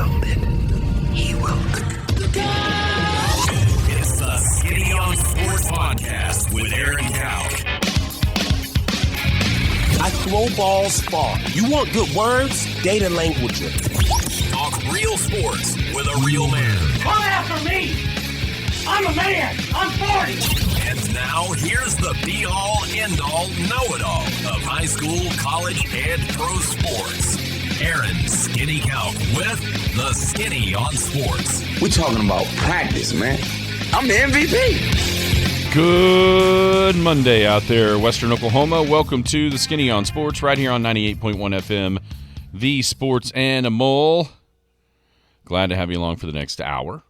grounded. He will. It's the Skinny on Sports Podcast with Aaron Cowk. I throw balls far. You want good words? Data language. Talk real sports with a real man. Come after me! I'm a man! I'm 40! And now, here's the be-all, end-all, know-it-all of high school, college, and pro sports. Aaron Skinny Cowk with the Skinny on Sports. We're talking about practice, man. I'm the MVP. Good Monday out there, Western Oklahoma. Welcome to the Skinny on Sports right here on 98.1 FM, the Sports Animal. Glad to have you along for the next hour.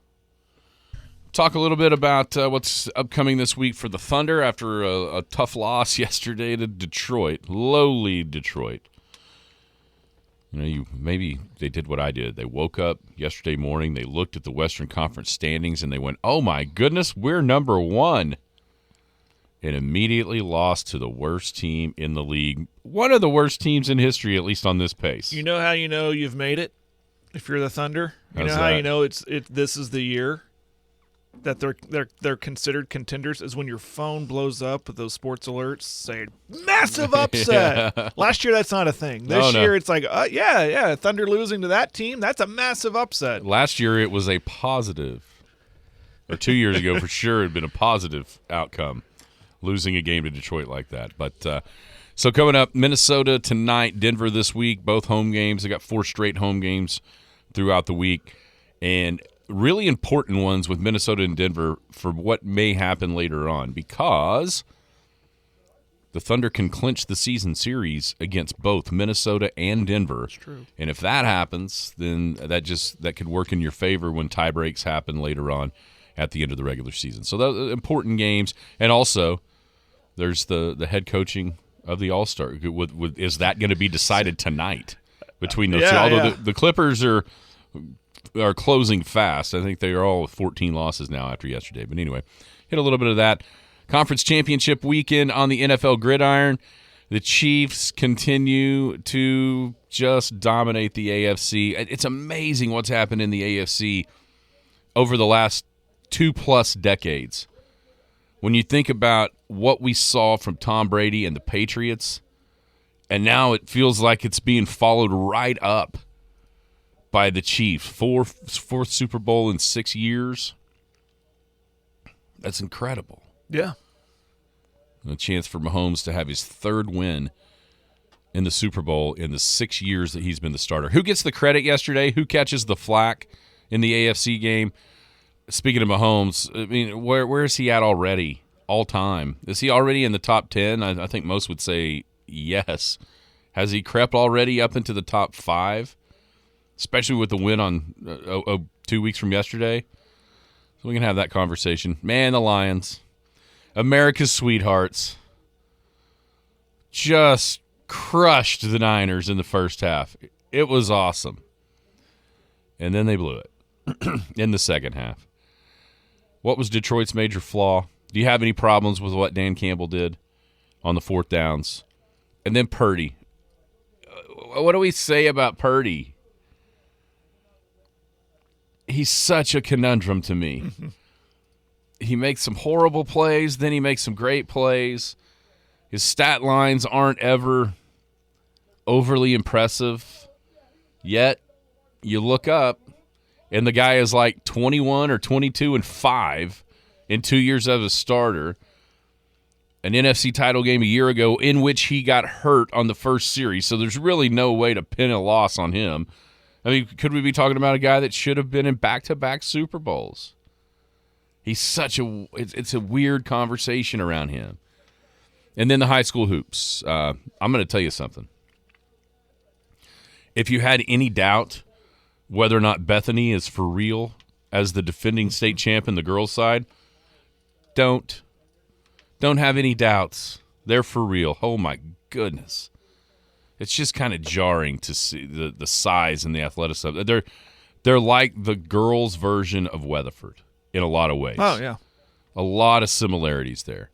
Talk a little bit about what's upcoming this week for the Thunder after a tough loss yesterday to Detroit, lowly Detroit. You know, maybe they did what I did. They woke up yesterday morning, they looked at the Western Conference standings, and they went, oh my goodness, we're number one. And immediately lost to the worst team in the league. One of the worst teams in history, at least on this pace. You know how you know you've made it if you're the Thunder? You How's know how that? you know this is the year that they're considered contenders is when your phone blows up with those sports alerts saying massive upset. Yeah. Last year that's not a thing. This year it's like yeah, Thunder losing to that team, that's a massive upset. Last year it was a positive. Or 2 years ago for sure it had been a positive outcome. Losing a game to Detroit like that. But so coming up, Minnesota tonight, Denver this week, both home games. They got 4 straight home games throughout the week. And really important ones with Minnesota and Denver for what may happen later on because the Thunder can clinch the season series against both Minnesota and Denver. That's true. And if that happens, then that could work in your favor when tie breaks happen later on at the end of the regular season. So those are important games. And also, there's the head coaching of the All-Star. Is that going to be decided tonight between those two? Although the Clippers are closing fast. I think they are all 14 losses now after yesterday. But anyway, hit a little bit of that. Conference championship weekend on the NFL gridiron. The Chiefs continue to just dominate the AFC. It's amazing what's happened in the AFC over the last 2+ decades. When you think about what we saw from Tom Brady and the Patriots, and now it feels like it's being followed right up by the Chiefs. Fourth Super Bowl in 6 years. That's incredible. Yeah. And a chance for Mahomes to have his 3rd win in the Super Bowl in the 6 years that he's been the starter. Who gets the credit yesterday? Who catches the flack in the AFC game? Speaking of Mahomes, I mean, where is he at already, all time? Is he already in the top 10? I think most would say yes. Has he crept already up into the top 5? Especially with the win on 2 weeks from yesterday. So we can have that conversation. Man, the Lions, America's sweethearts, just crushed the Niners in the first half. It was awesome. And then they blew it in the second half. What was Detroit's major flaw? Do you have any problems with what Dan Campbell did on the 4th downs? And then Purdy. What do we say about Purdy? He's such a conundrum to me. He makes some horrible plays, then he makes some great plays. His stat lines aren't ever overly impressive. Yet, you look up, and the guy is like 21 or 22-5 in 2 years as a starter. An NFC title game a year ago in which he got hurt on the first series. So there's really no way to pin a loss on him. I mean, could we be talking about a guy that should have been in back-to-back Super Bowls? He's such a – it's a weird conversation around him. And then the high school hoops. I'm going to tell you something. If you had any doubt – whether or not Bethany is for real as the defending state champ in the girls' side, don't have any doubts. They're for real. Oh, my goodness. It's just kind of jarring to see the size and the athleticism. They're like the girls' version of Weatherford in a lot of ways. Oh, yeah. A lot of similarities there.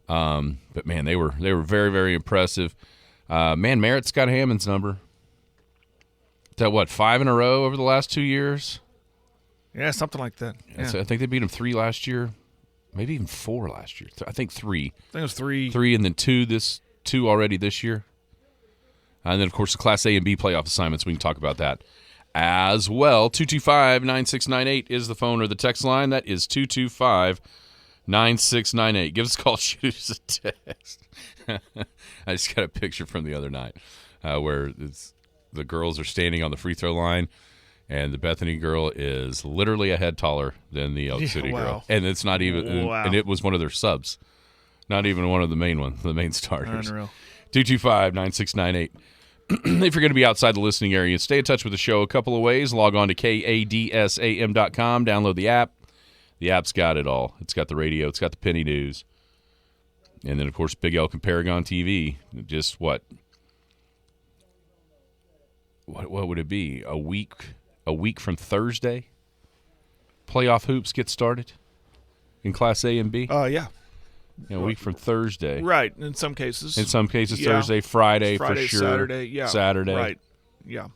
But, man, they were very, very impressive. Merritt, Scott Hammond's number. that what, 5 in a row over the last 2 years? Yeah, something like that. Yeah. So I think they beat them 3 last year, maybe even 4 last year. I think 3. I think it was 3. 3 and then 2 already this year. And then, of course, the Class A and B playoff assignments. We can talk about that as well. 225-9698 is the phone or the text line. That is 225-9698. Give us a call, shoot us a text. I just got a picture from the other night where the girls are standing on the free throw line, and the Bethany girl is literally a head taller than the Elk City girl. And it's not even and it was one of their subs. Not even one of the main ones, the main starters. Unreal. 225-9698. If you're going to be outside the listening area, stay in touch with the show a couple of ways. Log on to kadsam.com. Download the app. The app's got it all. It's got the radio. It's got the penny news. And then, of course, Big Elk and Paragon TV. Just what would it be? A week from Thursday? Playoff hoops get started in Class A and B? Yeah. A week from Thursday. Right, in some cases. Yeah. Thursday, Friday for sure. Saturday, yeah. Saturday. Right, yeah.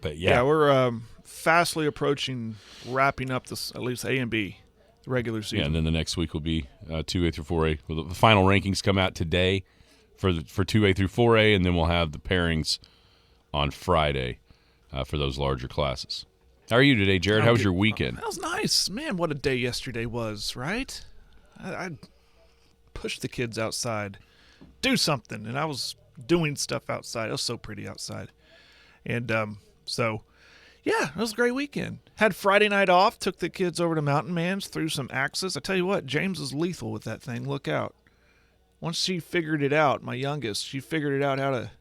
But yeah, we're fastly approaching wrapping up this, at least A and B, the regular season. Yeah, and then the next week will be 2A through 4A. Well, the final rankings come out today for 2A through 4A, and then we'll have the pairings on Friday for those larger classes. How are you today, Jared? How was your weekend? That was nice. Man, what a day yesterday was, right? I pushed the kids outside, do something, and I was doing stuff outside. It was so pretty outside. And so, yeah, it was a great weekend. Had Friday night off, took the kids over to Mountain Man's, threw some axes. I tell you what, James is lethal with that thing. Look out. Once she figured it out, my youngest, she figured it out how to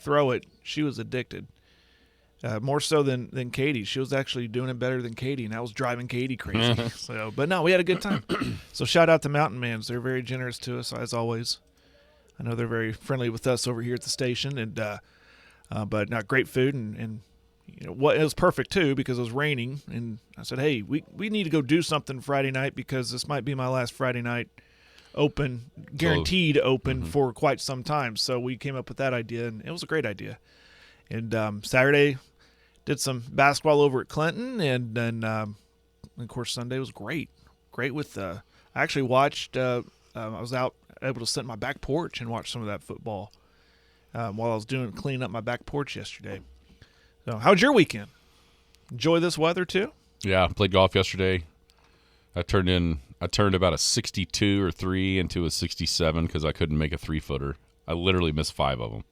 throw it. She was addicted. More so than Katie. She was actually doing it better than Katie, and I was driving Katie crazy. But no, we had a good time. So shout out to Mountain Man's. They're very generous to us, as always. I know they're very friendly with us over here at the station, and but not great food, and you know what, it was perfect too because it was raining, and I said, hey, we need to go do something Friday night because this might be my last Friday night open, guaranteed open for quite some time. So we came up with that idea, and it was a great idea. And Saturday, did some basketball over at Clinton, and then, of course, Sunday was great. Great with I actually watched, I was out able to sit in my back porch and watch some of that football while I was cleaning up my back porch yesterday. So how'd your weekend? Enjoy this weather, too? Yeah, I played golf yesterday. I turned about a 62 or 3 into a 67 because I couldn't make a 3-footer. I literally missed 5 of them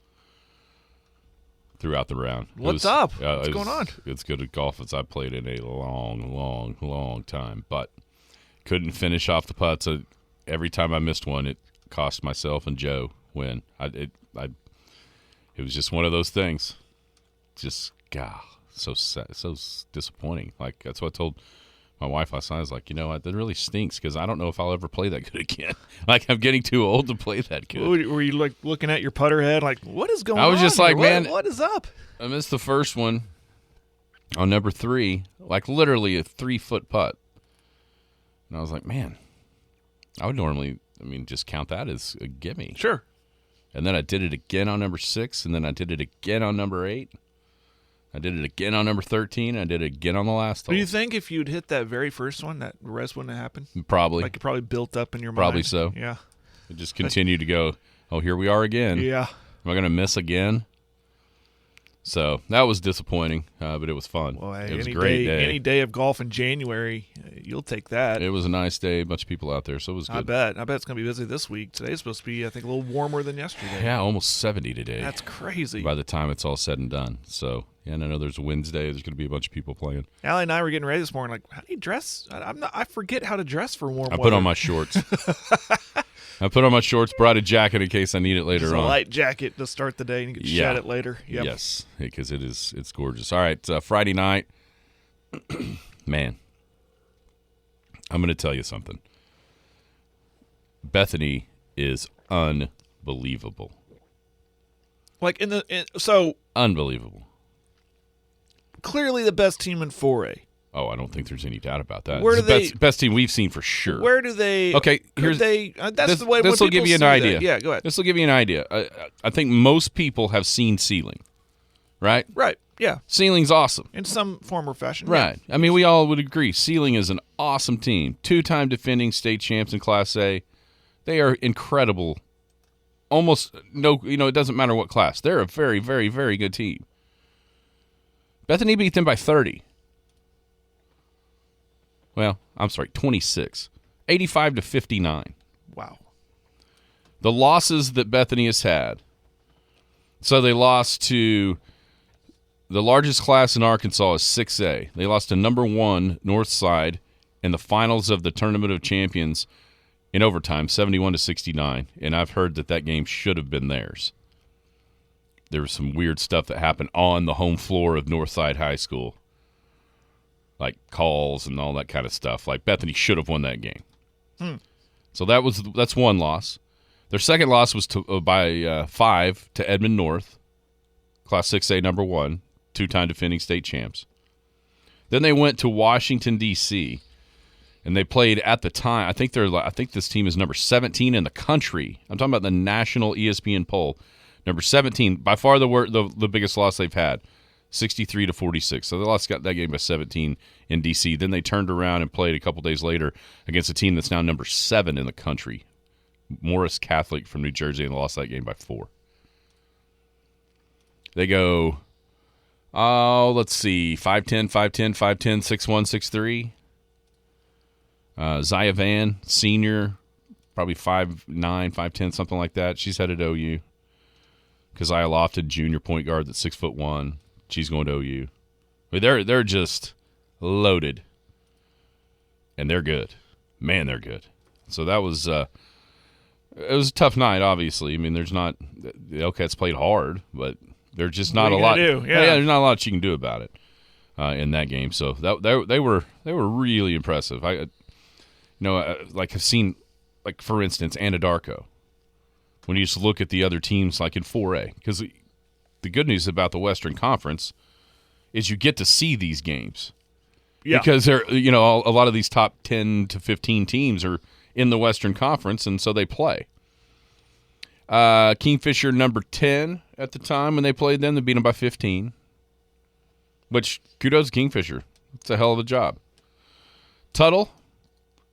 throughout the round. What's up? What's going on? It's good at golf as I've played in a long time, but couldn't finish off the putts. Every time I missed one, it cost myself and Joe win. It was just one of those things. Just so sad, so disappointing. Like that's what I told my wife last night. I was like, you know what, that really stinks because I don't know if I'll ever play that good again. Like I'm getting too old to play that good. Were you like looking at your putter head like, what is going on? I was just like, man, what is up? I missed the first one on number 3, like literally a 3-foot putt. And I was like, man, I would normally, just count that as a gimme. Sure. And then I did it again on number 6, and then I did it again on number 8. I did it again on number 13. I did it again on the last hole. Do you think if you'd hit that very first one, that the rest wouldn't have happened? Probably. Like it probably built up in your mind? Probably so. Yeah. It just continued to go, oh, here we are again. Yeah. Am I going to miss again? So that was disappointing, but it was fun. Well, it was a great day. Any day of golf in January, you'll take that. It was a nice day, a bunch of people out there, so it was good. I bet it's going to be busy this week. Today's supposed to be, I think, a little warmer than yesterday. Yeah, almost 70 today. That's crazy. By the time it's all said and done. So, yeah, and I know there's a Wednesday. There's going to be a bunch of people playing. Allie and I were getting ready this morning. Like, how do you dress? I forget how to dress for warm weather. I put on my shorts. Brought a jacket in case I need it later Just on. A light jacket to start the day and you can shed it later. Yep. Yes, because it's gorgeous. All right, Friday night. Man, I'm going to tell you something. Bethany is unbelievable. Like so unbelievable. Clearly the best team in 4A. Oh, I don't think there's any doubt about that. Where do it's the best team we've seen for sure. Where do they? Okay, here's that's the way. This will give you an idea. Yeah, go ahead. This will give you an idea. I think most people have seen ceiling, right? Right. Yeah. Sealing's awesome. In some form or fashion. Right. I mean, we all would agree. Sealing is an awesome team. 2-time defending state champs in Class A. They are incredible. Almost no, it doesn't matter what class. They're a very, very, very good team. Bethany beat them by 30. Well, I'm sorry, 26. 85-59. Wow. The losses that Bethany has had. So they lost to the largest class in Arkansas is 6A. They lost to number 1 Northside in the finals of the Tournament of Champions in overtime, 71-69. And I've heard that game should have been theirs. There was some weird stuff that happened on the home floor of Northside High School, like calls and all that kind of stuff. Like Bethany should have won that game. So that's one loss. Their second loss was by 5 to Edmond North, Class 6A number 1, 2-time defending state champs. Then they went to Washington, D.C., and they played at the time. I think this team is number 17 in the country. I'm talking about the national ESPN poll. Number 17, by far the biggest loss they've had, 63-46. So they got that game by 17 in D.C. Then they turned around and played a couple days later against a team that's now number 7 in the country, Morris Catholic from New Jersey, and lost that game by 4. They go, let's see, 5-10, 5-10, 5-10, 6-1, 6-3. Zaya Van, senior, probably 5'9", 5'10", something like that. She's headed to OU. Keziah Lofted, junior point guard that's 6'1". She's going to OU. I mean, they're just loaded, and they're good. Man, they're good. So that was it was a tough night. Obviously, I mean, there's not the Hellcats played hard, but there's just not a lot. There's not a lot you can do about it in that game. So they were really impressive. I've seen, like, for instance, Anadarko. When you just look at the other teams, like in 4A, because the good news about the Western Conference is you get to see these games. Yeah. Because they're, a lot of these top 10 to 15 teams are in the Western Conference, and so they play. Kingfisher number 10 at the time when they played them, they beat them by 15. Which, kudos to Kingfisher. It's a hell of a job. Tuttle,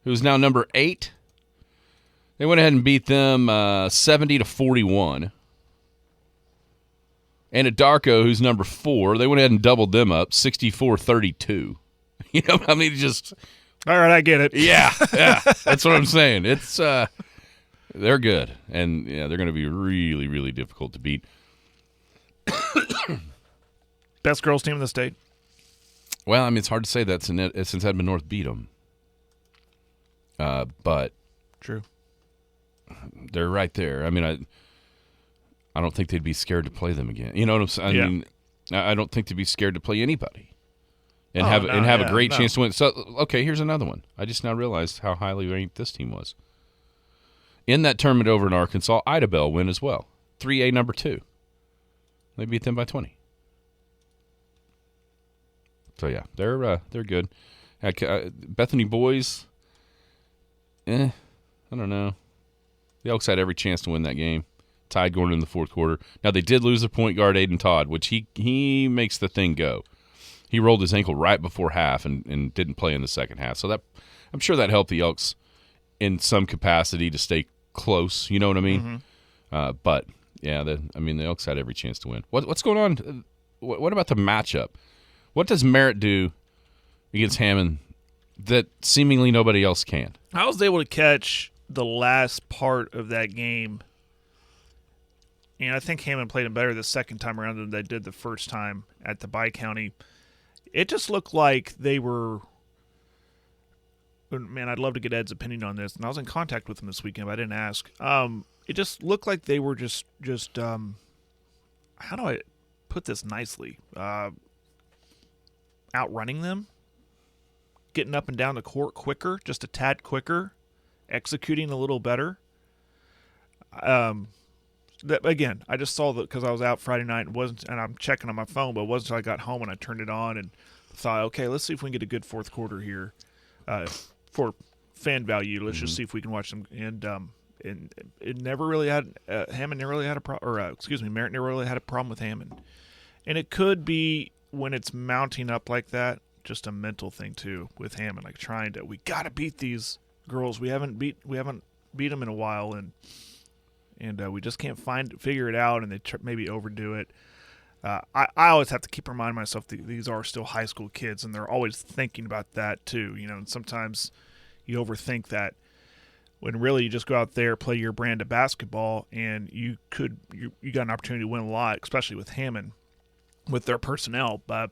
who's now number 8, they went ahead and beat them 70-41. Anadarko, who's number 4, they went ahead and doubled them up, 64-32. Just... All right, I get it. Yeah, that's what I'm saying. It's they're good, and they're going to be really, really difficult to beat. Best girls team in the state? Well, I mean, it's hard to say that since Edmond North beat them. But true, they're right there. I mean, I don't think they'd be scared to play them again. You know what I'm saying? I mean, I don't think they'd be scared to play anybody and have a great chance to win. So, okay, here's another one. I just now realized how highly ranked this team was. In that tournament over in Arkansas, Idabel win as well. 3A number 2. They beat them by 20. So yeah, they're good. Bethany boys, I don't know. The Elks had every chance to win that game. Tied going into the fourth quarter. Now they did lose their point guard Aiden Todd, which he makes the thing go. He rolled his ankle right before half and didn't play in the second half. So that, I'm sure that helped the Elks in some capacity to stay close. You know what I mean? Mm-hmm. But yeah, the Elks had every chance to win. What's going on? What about the matchup? What does Merritt do against Hammond that seemingly nobody else can? I was able to catch the last part of that game, and I think Hammond played him better the second time around than they did the first time at the Bi-County. It just looked like they were – man, I'd love to get Ed's opinion on this, and I was in contact with him this weekend, but I didn't ask. It just looked like they were just how do I put this nicely? Outrunning them, getting up and down the court quicker, just a tad quicker, executing a little better. Again, I just saw that because I was out Friday night and I'm checking on my phone, but it wasn't until I got home and I turned it on and thought, okay, let's see if we can get a good fourth quarter here for fan value. Let's just see if we can watch them. And it never really had Hammond never really had a problem, Merritt never really had a problem with Hammond. And it could be when it's mounting up like that, just a mental thing too with Hammond, like we got to beat these girls. We haven't beat them in a while, and we just can't figure it out, and they maybe overdo it. I always have to keep reminding myself that these are still high school kids, and they're always thinking about that too. And sometimes you overthink that when really you just go out there, play your brand of basketball, and you got an opportunity to win a lot, especially with Hammond, with their personnel. But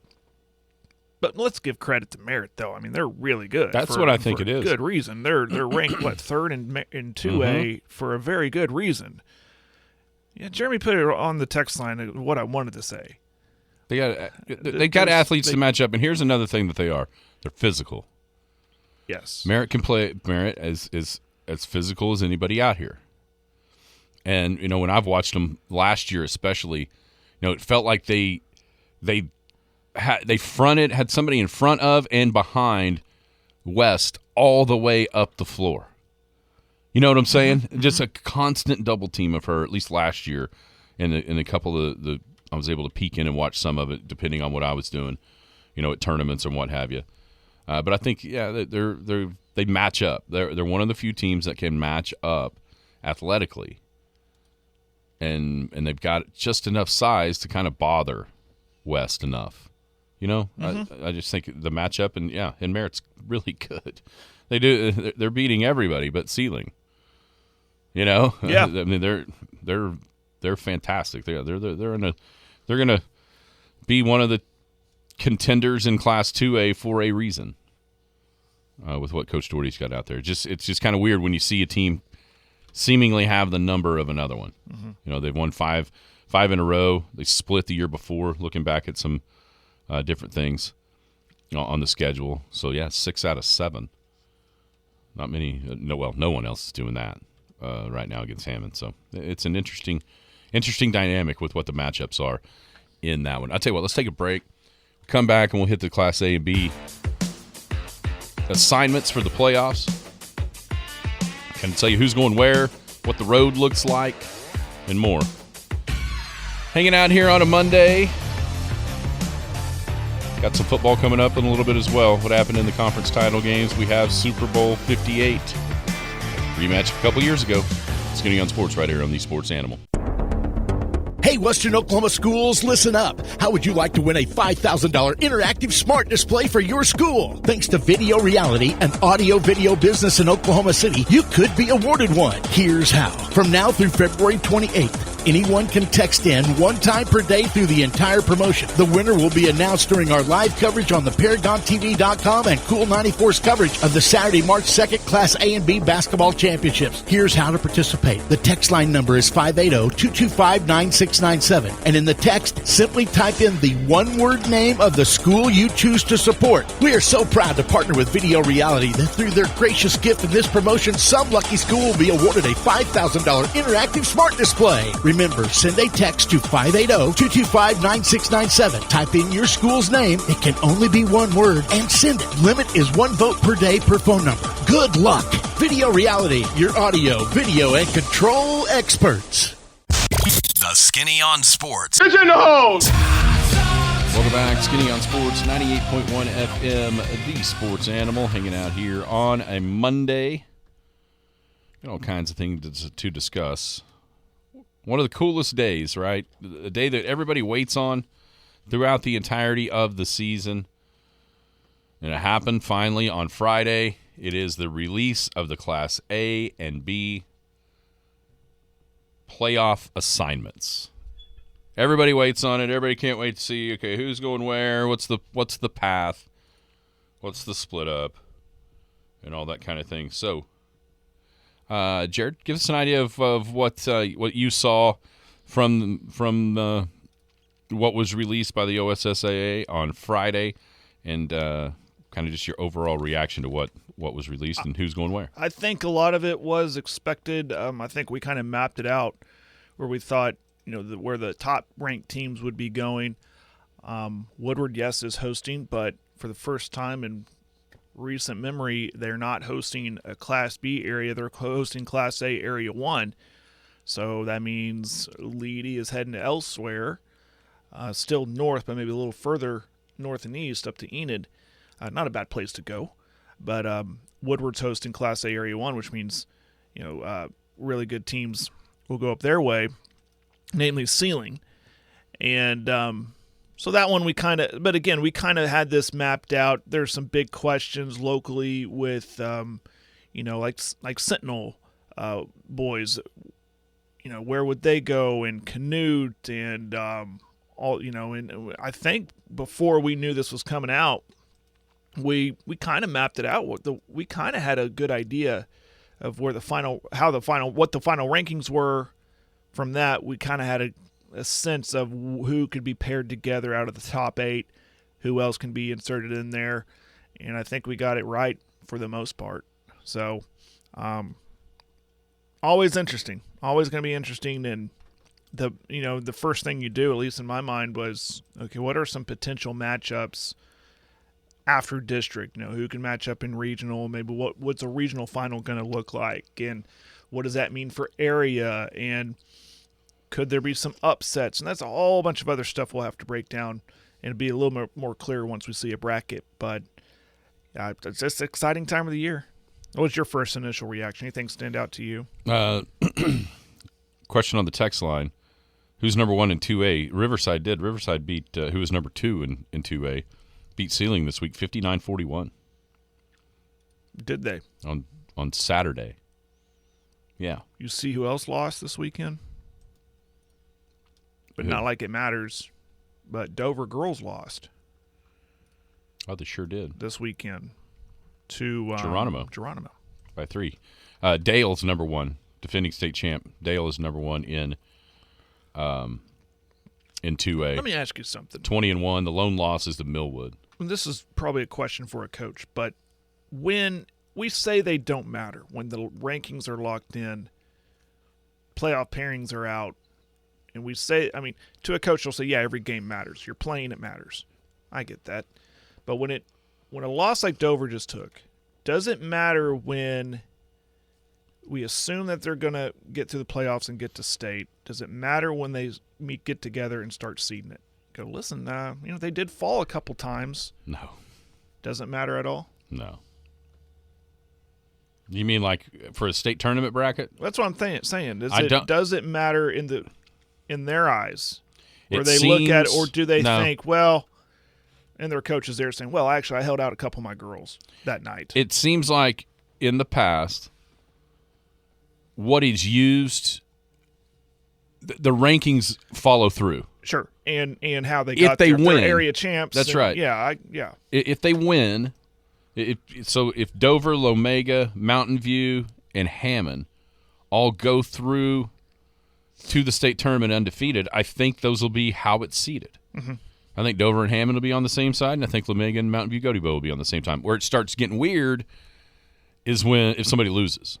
let's give credit to Merritt, though. I mean, they're really good. That's what I think it is. Good reason. They're ranked third in 2A for a very good reason. Yeah, Jeremy put it on the text line. What I wanted to say. They got athletes to match up, and here's another thing that they are. They're physical. Yes. Merritt can play. Merritt is as physical as anybody out here. And when I've watched them last year, especially, it felt like they had somebody in front of and behind West all the way up the floor. You know what I'm saying? Mm-hmm. Just a constant double team of her, at least last year, in a couple of the I was able to peek in and watch some of it, depending on what I was doing, at tournaments and what have you. But I think, they match up. They're one of the few teams that can match up athletically, and they've got just enough size to kind of bother West enough. I just think the matchup and Merritt's really good. They're beating everybody but Sealing. Yeah. I mean they're fantastic. They're gonna be one of the contenders in Class 2A for a reason. With what Coach Doherty's got out there, it's just kind of weird when you see a team seemingly have the number of another one. Mm-hmm. They've won five in a row. They split the year before. Looking back at some different things on the schedule, so 6 out of 7. Not many. No one else is doing that right now against Hammond. So it's an interesting dynamic with what the matchups are in that one. I'll tell you what. Let's take a break. Come back and we'll hit the Class A and B assignments for the playoffs. Can tell you who's going where, what the road looks like, and more. Hanging out here on a Monday. Got some football coming up in a little bit as well. What happened in the conference title games? We have Super Bowl 58. Rematch a couple years ago. Skinny on Sports right here on the Sports Animal. Hey, Western Oklahoma schools, listen up. How would you like to win a $5,000 interactive smart display for your school? Thanks to Video Reality, an audio-video business in Oklahoma City, you could be awarded one. Here's how. From now through February 28th, anyone can text in one time per day through the entire promotion. The winner will be announced during our live coverage on the ParagonTV.com and Cool 94's coverage of the Saturday, March 2nd Class A and B Basketball Championships. Here's how to participate. The text line number is 580-225-9697. And in the text, simply type in the one-word name of the school you choose to support. We are so proud to partner with Video Reality that through their gracious gift in this promotion, some lucky school will be awarded a $5,000 interactive smart display. Remember, send a text to 580-225-9697. Type in your school's name. It can only be one word, and send it. Limit is 1 vote per day per phone number. Good luck. Video Reality, your audio, video, and control experts. The Skinny on Sports. It's in the house. Welcome back. Skinny on Sports, 98.1 FM, the Sports Animal, hanging out here on a Monday. Got all kinds of things to discuss. One of the coolest days, right? The day that everybody waits on throughout the entirety of the season. And it happened finally on Friday. It is the release of the Class A and B playoff assignments. Everybody waits on it. Everybody can't wait to see, okay, who's going where, what's the path, what's the split up, and all that kind of thing. So, Jared, give us an idea of what you saw from what was released by the OSSAA on Friday, and kind of just your overall reaction to what was released and who's going where. I think a lot of it was expected. I think we kind of mapped it out where we thought, where the top-ranked teams would be going. Woodward, yes, is hosting, but for the first time in recent memory, they're not hosting a Class B area. They're hosting Class A Area 1. So that means Leedy is heading to elsewhere. still north, but maybe a little further north and east up to Enid. Not a bad place to go. But Woodward's hosting Class A Area 1, which means, really good teams will go up their way, namely Sealing. And so that one we kind of had this mapped out. There's some big questions locally with, like Sentinel boys. Where would they go, and Canute, and all. And I think before we knew this was coming out, we kind of mapped it out. We kind of had a good idea of what the final rankings were. From that, we kind of had a sense of who could be paired together out of the top 8, who else can be inserted in there, and I think we got it right for the most part. So, always interesting, always going to be interesting. And the first thing you do, at least in my mind, was, okay, what are some potential matchups after district? Who can match up in regional? Maybe what's a regional final going to look like, and what does that mean for area, and could there be some upsets? And that's a whole bunch of other stuff we'll have to break down and be a little more clear once we see a bracket. But it's just an exciting time of the year. What was your first initial reaction? Anything stand out to you? Question on the text line: who's number 1 in 2A? Riverside did. Riverside beat who was number 2 in 2A. Beat Sealing this week, 59-41. Did they? On Saturday. Yeah. You see who else lost this weekend? But not like it matters. But Dover girls lost. Oh, they sure did. This weekend to Geronimo. By 3. Dale's number 1, defending state champ. Dale is number 1 in 2A. Let me ask you something. 20-1. The lone loss is to Millwood. This is probably a question for a coach, but when we say they don't matter, when the rankings are locked in, playoff pairings are out, and we say, to a coach, they'll say, yeah, every game matters. You're playing, it matters. I get that. But when a loss like Dover just took, does it matter when we assume that they're going to get through the playoffs and get to state? Does it matter when they get together and start seeding it? Go, listen, they did fall a couple times. No. Doesn't matter at all? No. You mean like for a state tournament bracket? That's what I'm saying. Does it matter in their eyes? Or they look at it, or do they think, well, and their coaches there saying, well, actually, I held out a couple of my girls that night. It seems like in the past, what is used, the rankings follow through. Sure, and how they got their area champs. That's right. Yeah. If they win, if Dover, Lomega, Mountain View, and Hammond all go through to the state tournament undefeated, I think those will be how it's seeded. Mm-hmm. I think Dover and Hammond will be on the same side, and I think Lomega and Mountain View Gotebo will be on the same time. Where it starts getting weird is if somebody loses.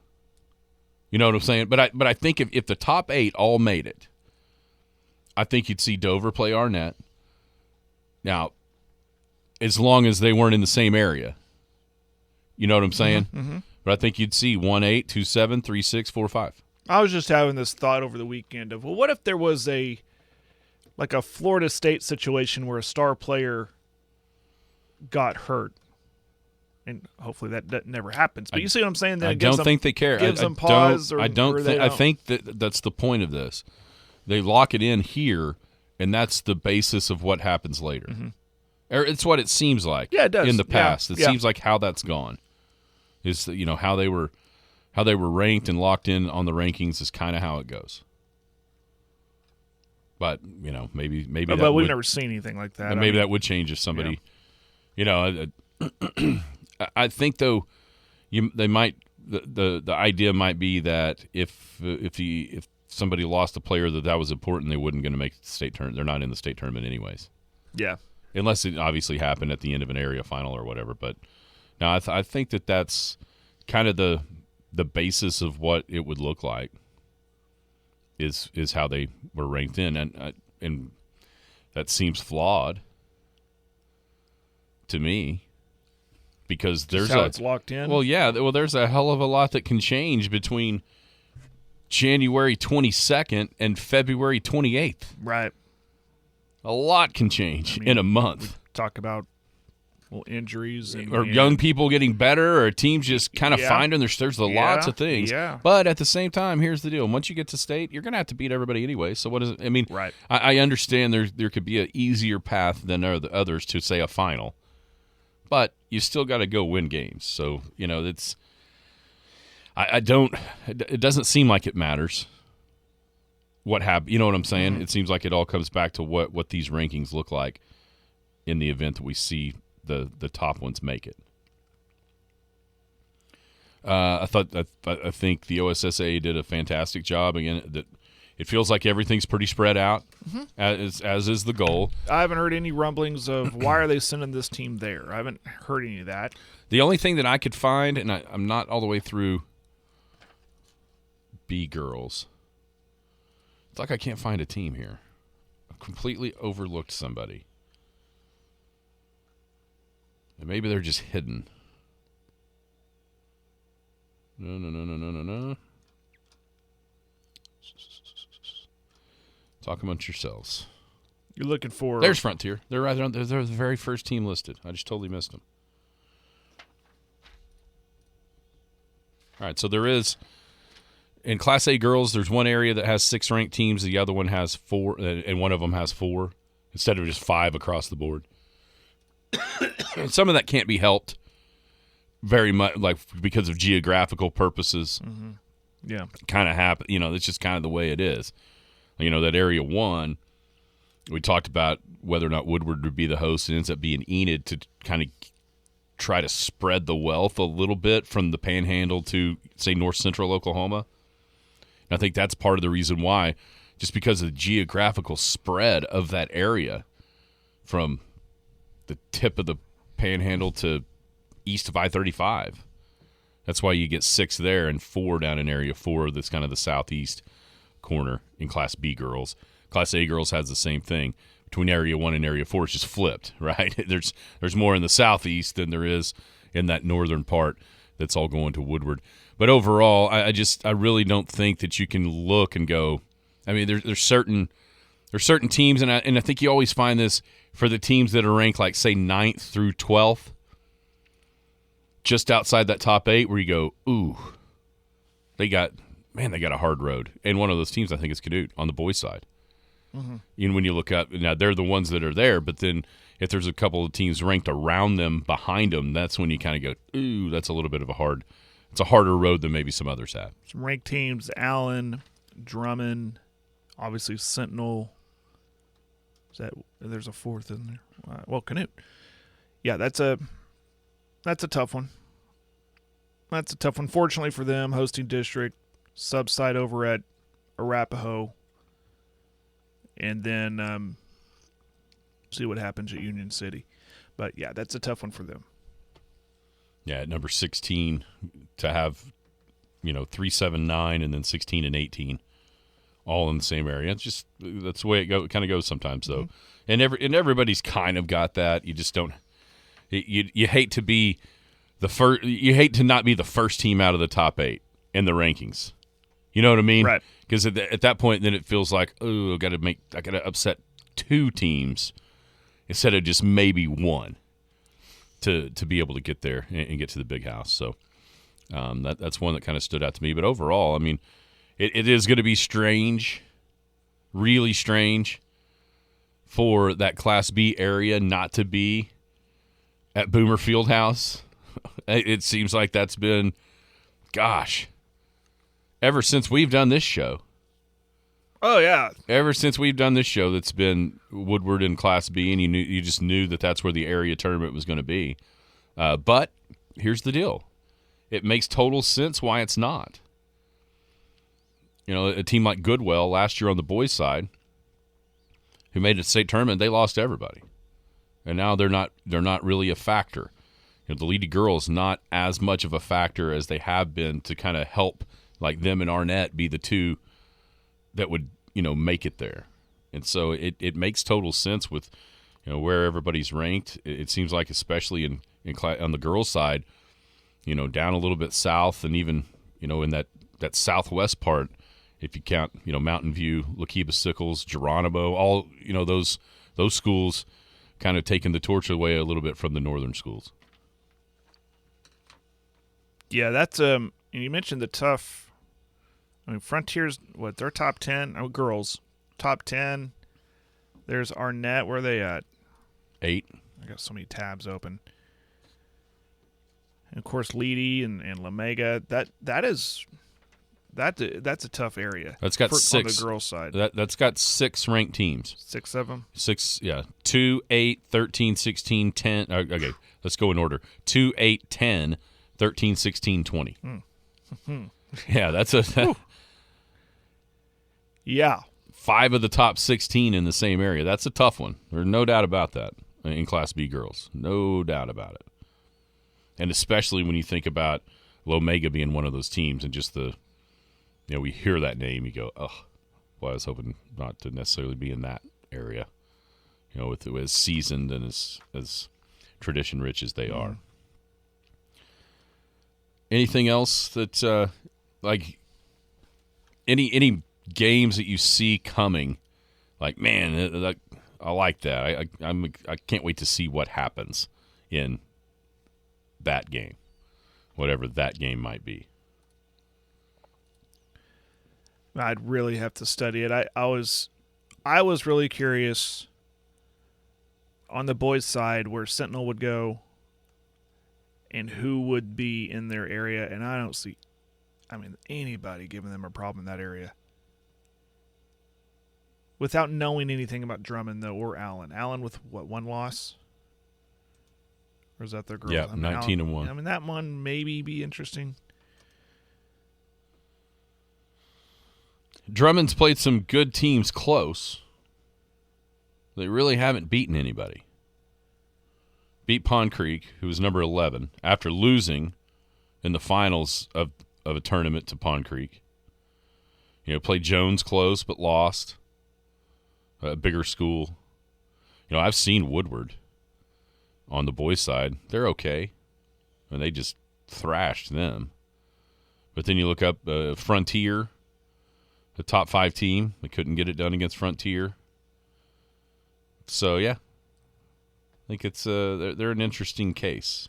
You know what I'm saying? But I think if the top 8 all made it, I think you'd see Dover play Arnett. Now, as long as they weren't in the same area. You know what I'm saying? Mm-hmm. But I think you'd see 1-8, 2-7, 3-6, 4-5. I was just having this thought over the weekend of, well, what if there was a Florida State situation where a star player got hurt? And hopefully that never happens. But you see what I'm saying? I don't think they care. Gives them pause. I think that's the point of this. They lock it in here, and that's the basis of what happens later. Mm-hmm. Or it's what it seems like. Yeah, it does. In the past, it seems like how that's gone. Is how they were ranked and locked in on the rankings is kind of how it goes. But maybe. But we've never seen anything like that. Maybe that would change if somebody. Yeah. I think though, they might. The idea might be that if somebody lost a player that was important, they wouldn't going to make the state tournament. They're not in the state tournament anyways. Yeah. Unless it obviously happened at the end of an area final or whatever. But now I think that's kind of the basis of what it would look like is how they were ranked in. And that seems flawed to me because there's how it's locked in. Well, yeah. Well, there's a hell of a lot that can change between January 22nd and February 28th. Right. A lot can change in a month. Talk about injuries or young people getting better, or teams just kind of finding there's lots of things. Yeah. But at the same time, here's the deal: once you get to state, you're going to have to beat everybody anyway. So what is it? I mean, right. I understand there could be an easier path than the others to say a final, but you still got to go win games. So it's. I don't. It doesn't seem like it matters. What happened? You know what I'm saying? Mm-hmm. It seems like it all comes back to what these rankings look like in the event that we see the top ones make it. I think the OSSA did a fantastic job. Again, that it feels like everything's pretty spread out, as is the goal. I haven't heard any rumblings of why are they sending this team there. I haven't heard any of that. The only thing that I could find, and I'm not all the way through B girls. It's like I can't find a team here. I've completely overlooked somebody. And maybe they're just hidden. No. Talk amongst yourselves. You're looking for... There's Frontier. They're right on. They're the very first team listed. I just totally missed them. All right, so there is... In Class A girls, there's one area that has 6 ranked teams. The other one has 4, and one of them has 4 instead of just 5 across the board. Some of that can't be helped very much, like because of geographical purposes. Mm-hmm. Yeah, kind of happen. It's just kind of the way it is. That area 1, we talked about whether or not Woodward would be the host. It ends up being Enid to kind of try to spread the wealth a little bit from the Panhandle to, say, North Central Oklahoma. And I think that's part of the reason why, just because of the geographical spread of that area from the tip of the Panhandle to east of I-35. That's why you get 6 there and 4 down in Area 4. That's kind of the southeast corner in Class B girls. Class A girls has the same thing. Between Area 1 and Area 4, it's just flipped, right? There's more in the southeast than there is in that northern part that's all going to Woodward. But overall, I really don't think that you can look and go, I mean, there's certain teams, and I think you always find this for the teams that are ranked like, say, 9th through 12th, just outside that top 8, where you go, ooh, they got a hard road. And one of those teams, I think, is Canute on the boys' side. Mm-hmm. When you look up, now they're the ones that are there, but then if there's a couple of teams ranked around them, behind them, that's when you kind of go, ooh, that's a little bit of it's a harder road than maybe some others have. Some ranked teams: Allen, Drummond, obviously Sentinel. There's a 4th in there? Well, Canute. Yeah, that's a tough one. That's a tough one. Fortunately for them, hosting district, sub-site over at Arapahoe, and then see what happens at Union City. But, yeah, that's a tough one for them. Yeah, at number 16, to have, 3, 7, 9, and then 16 and 18, all in the same area. It's just that's the way it kind of goes sometimes, though. Mm-hmm. And everybody's kind of got that. You just don't. You hate to be the first. You hate to not be the first team out of the top 8 in the rankings. You know what I mean? Right. Because at that point, then it feels like, oh, I got to upset 2 teams instead of just maybe 1 to be able to get there and get to the big house. So that's one that kind of stood out to me. But overall, I mean, it is going to be strange, really strange, for that Class B area not to be at Boomer Fieldhouse. It seems like that's been, gosh, ever since we've done this show. Oh, yeah. Ever since we've done this show, that's been Woodward in Class B, and you just knew that that's where the area tournament was going to be. But here's the deal. It makes total sense why it's not. A team like Goodwell last year on the boys' side, who made it to state tournament, they lost everybody. And now they're not really a factor. The Lady girls not as much of a factor as they have been to kind of help like them and Arnett be the 2 that would, make it there. And so it makes total sense with, where everybody's ranked. It seems like, especially on the girls' side, down a little bit south, and even, in that southwest part, if you count, Mountain View, La Sickles, Geronimo, all, those those schools kind of taking the torch away a little bit from the northern schools. Yeah, that's and you mentioned the tough. I mean, Frontier's what? They're top 10. Oh, girls top 10. There's Arnett. Where are they at? 8. I got so many tabs open. And of course, Leedy and Lamega. That's a tough area. That's got 6 on the girls' side. That's got 6 ranked teams. 6 of them. 6, yeah. 2, 8, 13, 16, 10. Okay, let's go in order. 2, 8, 10, 13, 16, 20. Yeah, that's a yeah. 5 of the top 16 in the same area. That's a tough one. There's no doubt about that in Class B girls. No doubt about it. And especially when you think about Lomega being one of those teams and just the, we hear that name, you go, oh, well, I was hoping not to necessarily be in that area, with as seasoned and as tradition rich as they are. Anything else that, like, any games that you see coming, like, man, I like that. I can't wait to see what happens in that game, whatever that game might be. I'd really have to study it. I was really curious on the boys' side where Sentinel would go and who would be in their area, and I don't see anybody giving them a problem in that area. Without knowing anything about Drummond, though, or Allen. Allen with, what, 1 loss? Or is that their girls? Yeah, 19-1. That one maybe be interesting. Drummond's played some good teams close. They really haven't beaten anybody. Beat Pond Creek, who was number 11, after losing in the finals of a tournament to Pond Creek. Played Jones close but lost. A bigger school. I've seen Woodward on the boys' side. They're okay. And they just thrashed them. But then you look up Frontier, the top 5 team. They couldn't get it done against Frontier. So, yeah. I think it's they're an interesting case.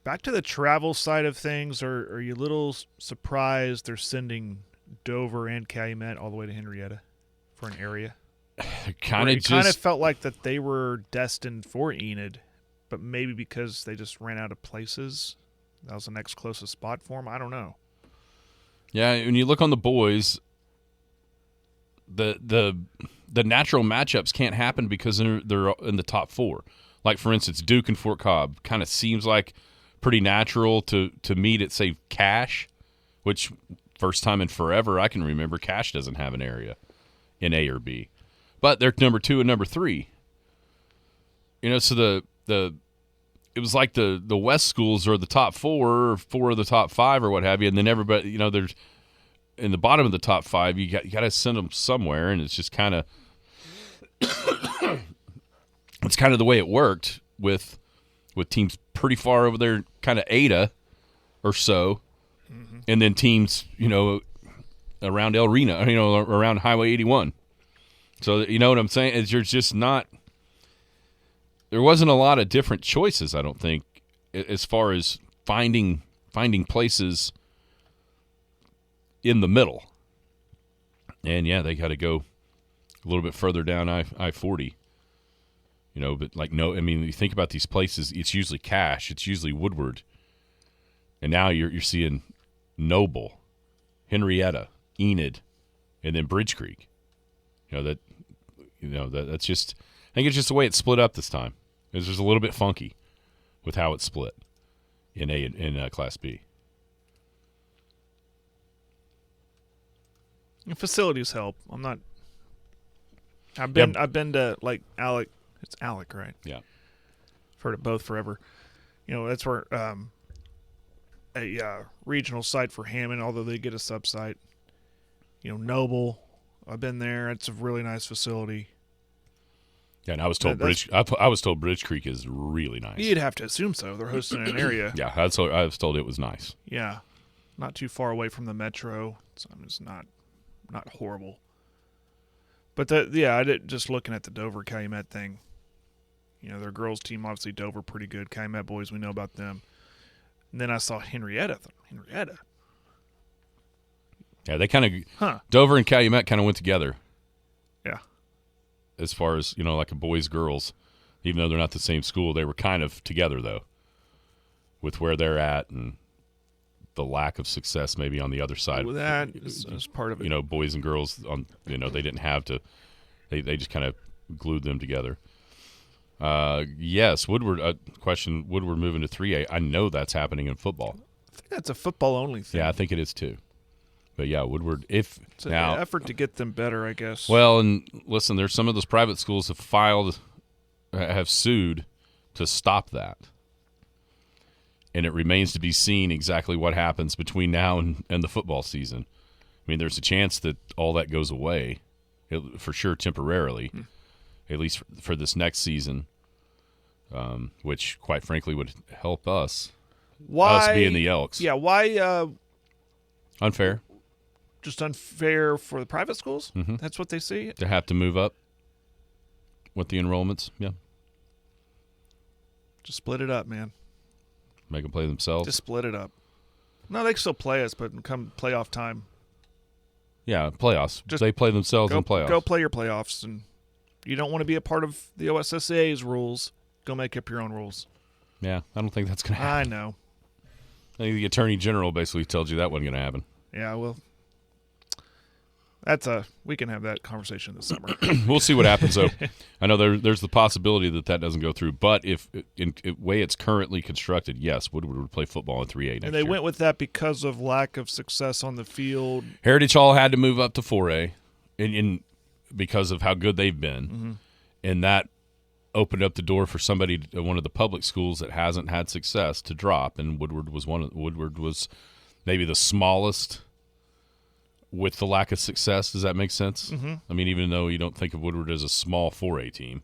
Back to the travel side of things, are you a little surprised they're sending Dover and Calumet all the way to Henrietta for an area? It kind of felt like that they were destined for Enid, but maybe because they just ran out of places, that was the next closest spot for them. I don't know. Yeah, when you look on the boys, the natural matchups can't happen because they're in the top 4. Like, for instance, Duke and Fort Cobb kind of seems like pretty natural to meet at, say, Cache, which first time in forever I can remember Cache doesn't have an area in A or B. But they're number 2 and number 3. So it was like the West schools are the top 4 or 4 of the top 5 or what have you, and then everybody, there's in the bottom of the top 5, you got to send them somewhere, and it's just kind of it's kind of the way it worked with teams pretty far over there, kind of Ada or so, and then teams around El Reno, around Highway 81. So you know what I'm saying? Is you're just not. There wasn't a lot of different choices, I don't think, as far as finding places in the middle. And yeah, they got to go a little bit further down I-40. But you think about these places. It's usually Cache. It's usually Woodward. And now you're seeing Noble, Henrietta, Enid, and then Bridge Creek. That's just. I think it's just the way it's split up this time. It's just a little bit funky with how it's split in Class B. And facilities help. I've been to, like, Alec. It's Alec, right? Yeah. I've heard it both forever. That's where a regional site for Hammond, although they get a sub site. Noble. I've been there. It's a really nice facility. Yeah, and I was told Bridge Creek is really nice. You'd have to assume so. They're hosting an area. Yeah, I was told it was nice. Yeah, not too far away from the metro. So it's not horrible. But just looking at the Dover Calumet thing, their girls team, obviously Dover pretty good. Calumet boys, we know about them. And then I saw Henrietta. Yeah, they kind of Dover and Calumet kind of went together. Yeah. As far as, like a boys girls, even though they're not the same school, they were kind of together though, with where they're at and the lack of success maybe on the other side. Well, that is part of it. Boys and girls they didn't have to. They just kind of glued them together. Yes, Woodward. Question: Woodward moving to 3A? I know that's happening in football. I think that's a football only thing. Yeah, I think it is too. But yeah, Woodward. It's an effort to get them better, I guess. Well, and listen, there's some of those private schools have sued to stop that, and it remains to be seen exactly what happens between now and the football season. I mean, there's a chance that all that goes away, for sure, temporarily, at least for this next season, which, quite frankly, would help us. Us being the Elks. Yeah, why? Unfair. Just unfair for the private schools? Mm-hmm. That's what they see? To have to move up with the enrollments, yeah. Just split it up, man. Make them play themselves. Just split it up. No, they can still play us, but come playoff time. Yeah, playoffs. They play themselves in playoffs. Go play your playoffs, and you don't want to be a part of the OSSAA's rules. Go make up your own rules. Yeah, I don't think that's going to happen. I know. I think the Attorney General basically told you that wasn't going to happen. Yeah, well, we can have that conversation this summer. We'll see what happens, though. I know there's the possibility that doesn't go through, but if in way it's currently constructed, yes, Woodward would play football in 3A next year. And they went with that because of lack of success on the field. Heritage Hall had to move up to 4A, because of how good they've been, and that opened up the door for somebody, one of the public schools that hasn't had success, to drop. And Woodward was maybe the smallest with the lack of success. Does that make sense? Mm-hmm. I mean, even though you don't think of Woodward as a small 4A team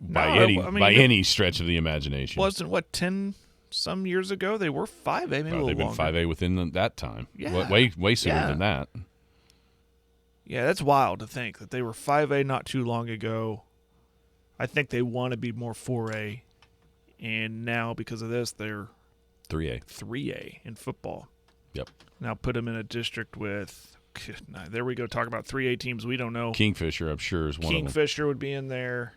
by any stretch of the imagination. Wasn't 10 some years ago they were 5A? Maybe they've been longer. 5A within that time. Yeah. Way sooner than that. Yeah, that's wild to think that they were 5A not too long ago. I think they want to be more 4A, and now because of this, they're 3A in football. Yep. Now put them in a district with. There we go. Talk about 3A teams we don't know. Kingfisher, I'm sure, is one of them. Kingfisher would be in there.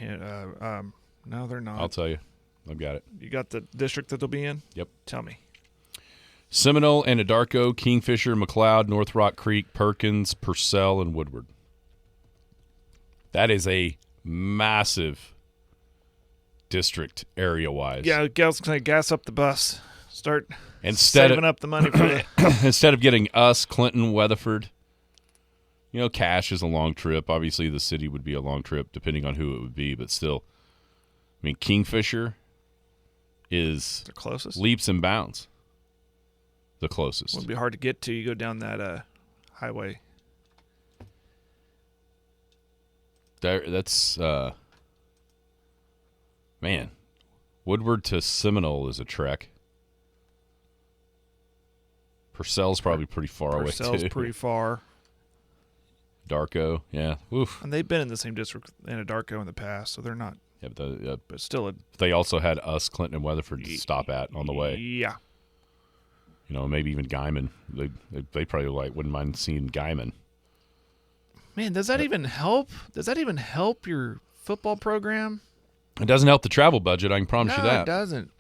No, they're not. I'll tell you. I've got it. You got the district that they'll be in? Yep. Tell me. Seminole, Anadarko, Kingfisher, McLeod, North Rock Creek, Perkins, Purcell, and Woodward. That is a massive district area-wise. Yeah, gals can gas up the bus. Start saving up the money for the instead of getting us, Clinton, Weatherford. Cash is a long trip. Obviously, the city would be a long trip, depending on who it would be. But still, I mean, Kingfisher is the closest, leaps and bounds. The closest. It would be hard to get to. You go down that highway. That's man. Woodward to Seminole is a trek. Purcell's probably pretty far away too. Purcell's pretty far. Darko, yeah. Oof. And they've been in the same district in Darko in the past, so they're not. Yeah, but still, they also had us, Clinton, and Weatherford to stop at on the way. Yeah. Maybe even Guyman. They probably wouldn't mind seeing Guyman. Man, does that even help? Does that even help your football program? It doesn't help the travel budget. I can promise you that. No, it doesn't.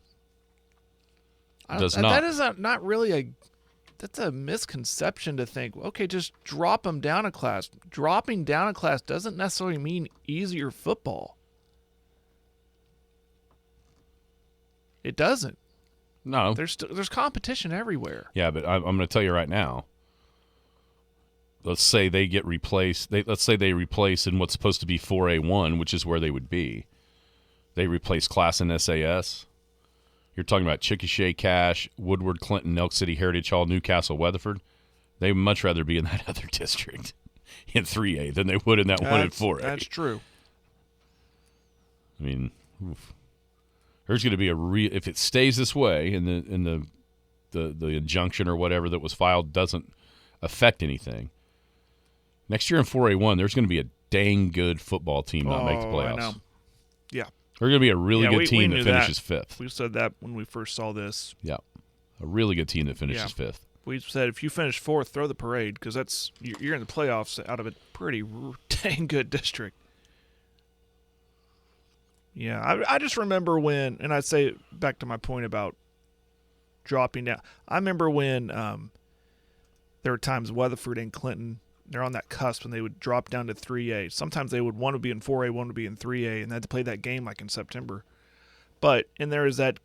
It does not. That is not really that's a misconception to think, okay, just drop them down a class. Dropping down a class doesn't necessarily mean easier football. It doesn't. No. There's competition everywhere. Yeah, but I'm going to tell you right now. Let's say they get replaced. Let's say they replace in what's supposed to be 4A1, which is where they would be. They replace class in SAS. You're talking about Chickasha, Cache, Woodward, Clinton, Elk City, Heritage Hall, Newcastle, Weatherford. They would much rather be in that other district in 3A than they would in that one in 4A. That's true. I mean, there's going to be if it stays this way, and the injunction or whatever that was filed doesn't affect anything. Next year in 4A1, there's going to be a dang good football team not make the playoffs. I know. Yeah. There's going to be a really good team we that finishes fifth. We said that when we first saw this. Yeah. A really good team that finishes fifth. We said if you finish fourth, throw the parade because that's you're in the playoffs out of a pretty dang good district. Yeah, I just remember when, and I'd say back to my point about dropping down. I remember when there were times Weatherford and Clinton, they're on that cusp and they would drop down to 3A. Sometimes they would want to be in 4A, want to be in 3A, and they had to play that game like in September. And there is that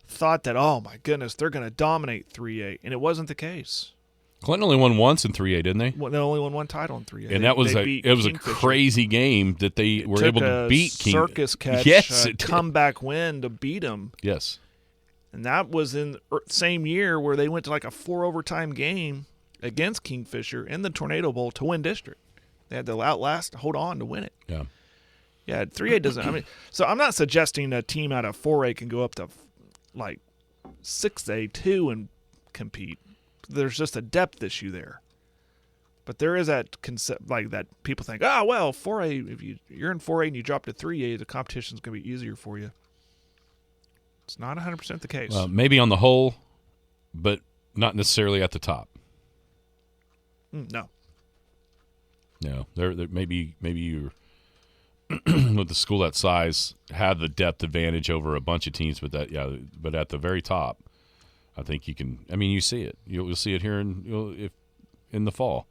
thought that, oh my goodness, they're going to dominate 3A, and it wasn't the case. Clinton only won once in 3A, didn't they? Well, they only won one title in 3A. And that was a crazy game that they were able to beat Kingfisher. Circus catch, yes, comeback win to beat them. Yes. And that was in the same year where they went to like a 4 overtime game against Kingfisher in the Tornado Bowl to win district. They had to hold on to win it. Yeah. Yeah, 3A doesn't. So I'm not suggesting a team out of 4A can go up to like 6A too and compete. There's just a depth issue there. But there is that concept like that people think, 4A, if you're in 4A and you drop to 3A, the competition's going to be easier for you. It's not 100% the case. Maybe on the whole, but not necessarily at the top. No. No, there maybe you're with the school that size have the depth advantage over a bunch of teams, but at the very top, I think you can. I mean, you see it. You'll see it here in the fall.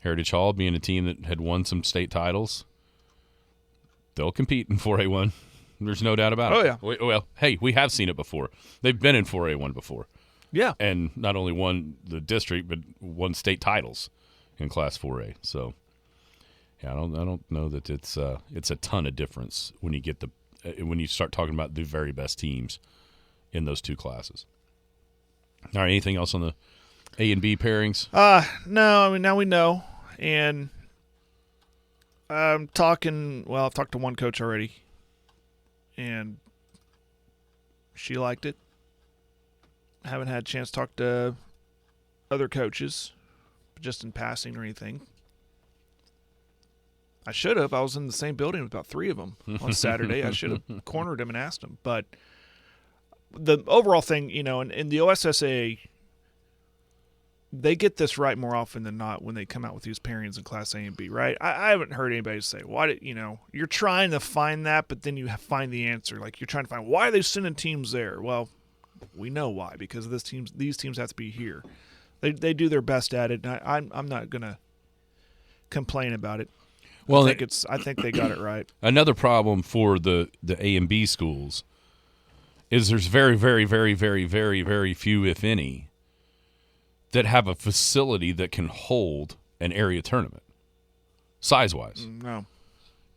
Heritage Hall being a team that had won some state titles, they'll compete in 4A1. There's no doubt about it. Oh, yeah. Well, hey, we have seen it before. They've been in 4A1 before. Yeah. And not only won the district, but won state titles in Class 4A. So, yeah, I don't know that it's a ton of difference when you start talking about the very best teams in those two classes. All right, anything else on the A and B pairings? No. I mean, now we know, and I've talked to one coach already, and she liked it. I haven't had a chance to talk to other coaches, just in passing or anything. I should have. I was in the same building with about 3 of them on Saturday. I should have cornered them and asked them. But the overall thing, in the OSSA, they get this right more often than not when they come out with these pairings in Class A and B, right? I haven't heard anybody say, you're trying to find that, but then you find the answer. Like, you're trying to find, why are they sending teams there? Well, we know why, because these teams have to be here. They do their best at it, and I'm not going to complain about it. Well, I think they got it right. Another problem for the A and B schools is there's very, very, very, very, very, very few, if any, that have a facility that can hold an area tournament, size-wise. No.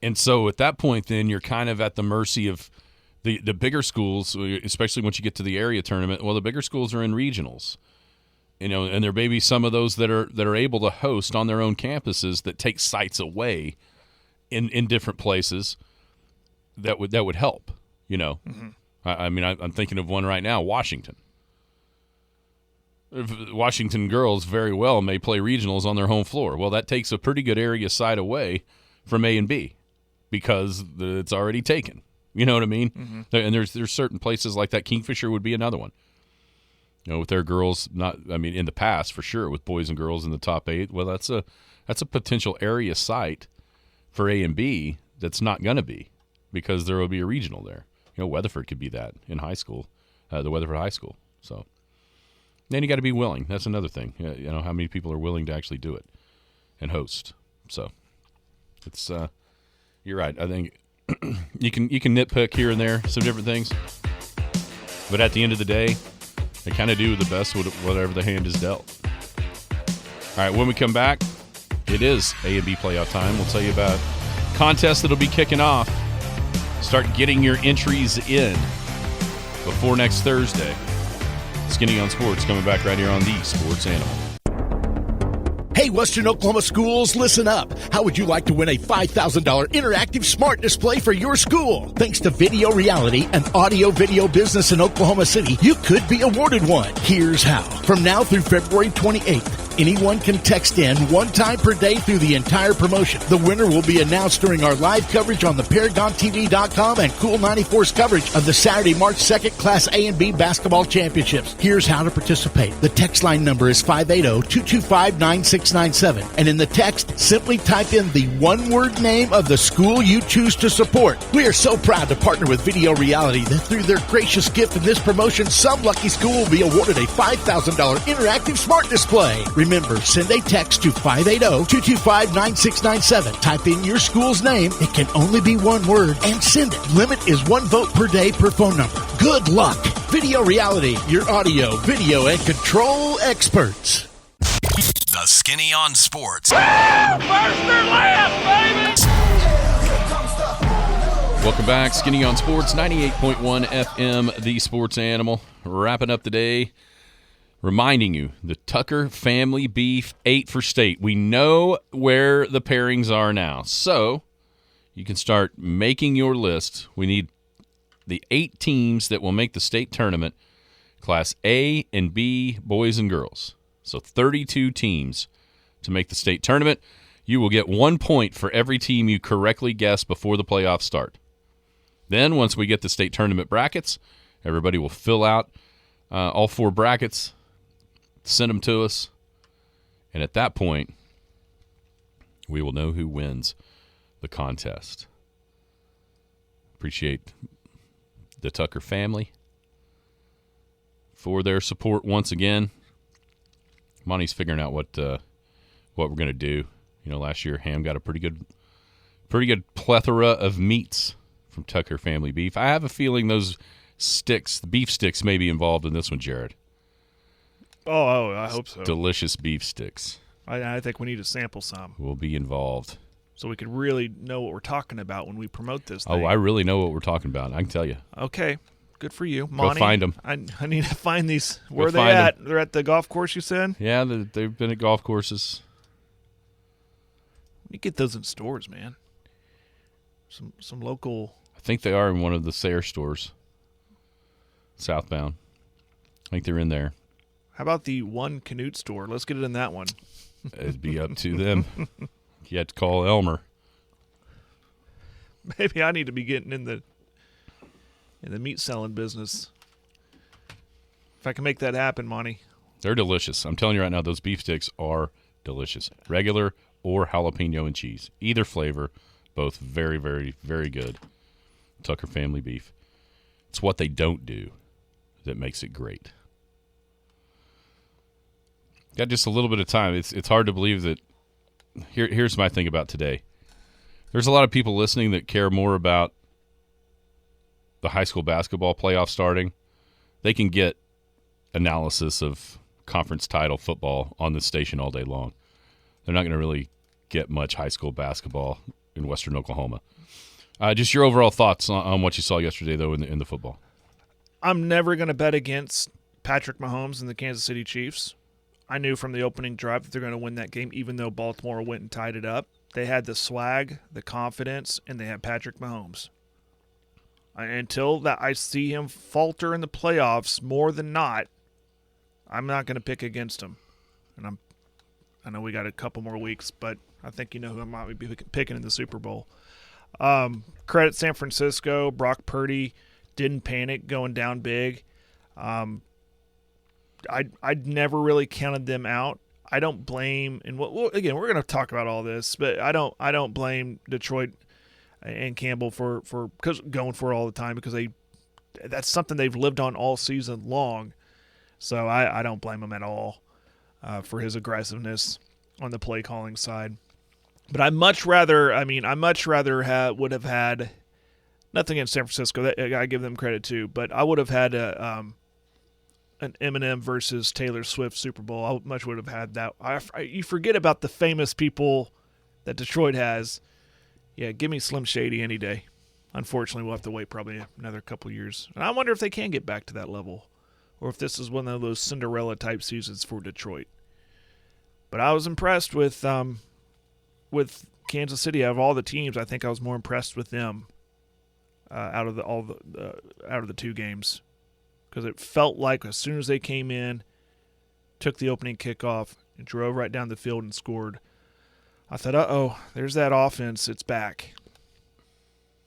And so at that point, then you're kind of at the mercy of the bigger schools, especially once you get to the area tournament. Well, the bigger schools are in regionals. And there may be some of those that are able to host on their own campuses that take sites away in different places that would help. Mm-hmm. I'm thinking of one right now, Washington. Washington girls very well may play regionals on their home floor. Well, that takes a pretty good area site away from A and B because it's already taken. You know what I mean? Mm-hmm. And there's certain places like that. Kingfisher would be another one. With their girls, in the past for sure, with boys and girls in the top 8. Well, that's a potential area site for A and B that's not going to be because there will be a regional there. Weatherford could be that in high school, the Weatherford High School. So then you got to be willing. That's another thing. How many people are willing to actually do it and host. So it's you're right. I think you can nitpick here and there some different things, but at the end of the day, they kind of do the best with whatever the hand is dealt. All right, when we come back, it is A and B playoff time. We'll tell you about contests that'll be kicking off. Start getting your entries in before next Thursday. Skinny on Sports coming back right here on the Sports Animal. Hey, Western Oklahoma schools, listen up. How would you like to win a $5,000 interactive smart display for your school? Thanks to Video Reality and audio-video business in Oklahoma City, you could be awarded one. Here's how. From now through February 28th, Anyone can text in one time per day through the entire promotion. The winner will be announced during our live coverage on the ParagonTV.com and Cool 94's coverage of the Saturday, March 2nd Class A and B basketball championships. Here's how to participate. The text line number is 580-225-9697. And in the text, simply type in the one-word name of the school you choose to support. We are so proud to partner with Video Reality that through their gracious gift in this promotion, some lucky school will be awarded a $5,000 interactive smart display. Remember, send a text to 580-225-9697. Type in your school's name. It can only be one word, and send it. Limit is 1 vote per day per phone number. Good luck. Video Reality, your audio, video, and control experts. The Skinny on Sports. First or last, baby! Welcome back. Skinny on Sports, 98.1 FM, the sports animal. Wrapping up the day, reminding you, the Tucker family beef 8 for state. We know where the pairings are now, so you can start making your list. We need the 8 teams that will make the state tournament, Class A and B boys and girls. So 32 teams to make the state tournament. You will get 1 point for every team you correctly guess before the playoffs start. Then, once we get the state tournament brackets, everybody will fill out all 4 brackets, send them to us, and at that point, we will know who wins the contest. Appreciate the Tucker family for their support once again. Monty's figuring out what we're going to do. You know, last year Ham got a pretty good plethora of meats from Tucker Family Beef. I have a feeling those sticks, the beef sticks, may be involved in this one, Jared. Oh, I hope so. Delicious beef sticks I think we need to sample some will be involved. so we can really know what we're talking about when we promote this thing. Oh, I really know what we're talking about. I can tell you. Okay. Good for you, Monty. Go find them. I need to find these. Where are they find at? They're at the golf course, you said? Yeah, they've been at golf courses. You get those in stores, man. Some local. I think they are in one of the Sayre stores, southbound. I think they're in there. How about the One Canute store? Let's get it in that one. It'd be up to them. You have to call Elmer. Maybe I need to be getting in the meat selling business. If I can make that happen, Monty. They're delicious. I'm telling you right now, those beef sticks are delicious. Regular or jalapeno and cheese. Either flavor, both very, very, very good. Tucker Family Beef. It's what they don't do that makes it great. Got just a little bit of time. It's hard to believe that. Here's my thing about today. There's a lot of people listening that care more about the high school basketball playoff starting. They can get analysis of conference title football on this station all day long. They're not going to really get much high school basketball in Western Oklahoma. Just your overall thoughts on what you saw yesterday, though, in the football. I'm never going to bet against Patrick Mahomes and the Kansas City Chiefs. I knew from the opening drive that they're going to win that game, even though Baltimore went and tied it up. They had the swag, the confidence, and they had Patrick Mahomes. Until that I see him falter in the playoffs more than not, I'm not going to pick against him. And I know we got a couple more weeks, but I think you know who I might be picking in the Super Bowl. Credit San Francisco. Brock Purdy didn't panic going down big. I'd never really counted them out. I don't blame, and again, we're going to talk about all this, but I don't blame Detroit and Campbell for going for it all the time, because that's something they've lived on all season long. So I don't blame him at all for his aggressiveness on the play calling side. But would have had nothing against San Francisco. I give them credit too, but I would have had an Eminem versus Taylor Swift Super Bowl. I much would have had that. You forget about the famous people that Detroit has. Yeah, give me Slim Shady any day. Unfortunately, we'll have to wait probably another couple years. And I wonder if they can get back to that level, or if this is one of those Cinderella-type seasons for Detroit. But I was impressed with Kansas City. Out of all the teams, I think I was more impressed with them out of the two games, because it felt like as soon as they came in, took the opening kickoff, and drove right down the field and scored. I thought, uh-oh, there's that offense. It's back.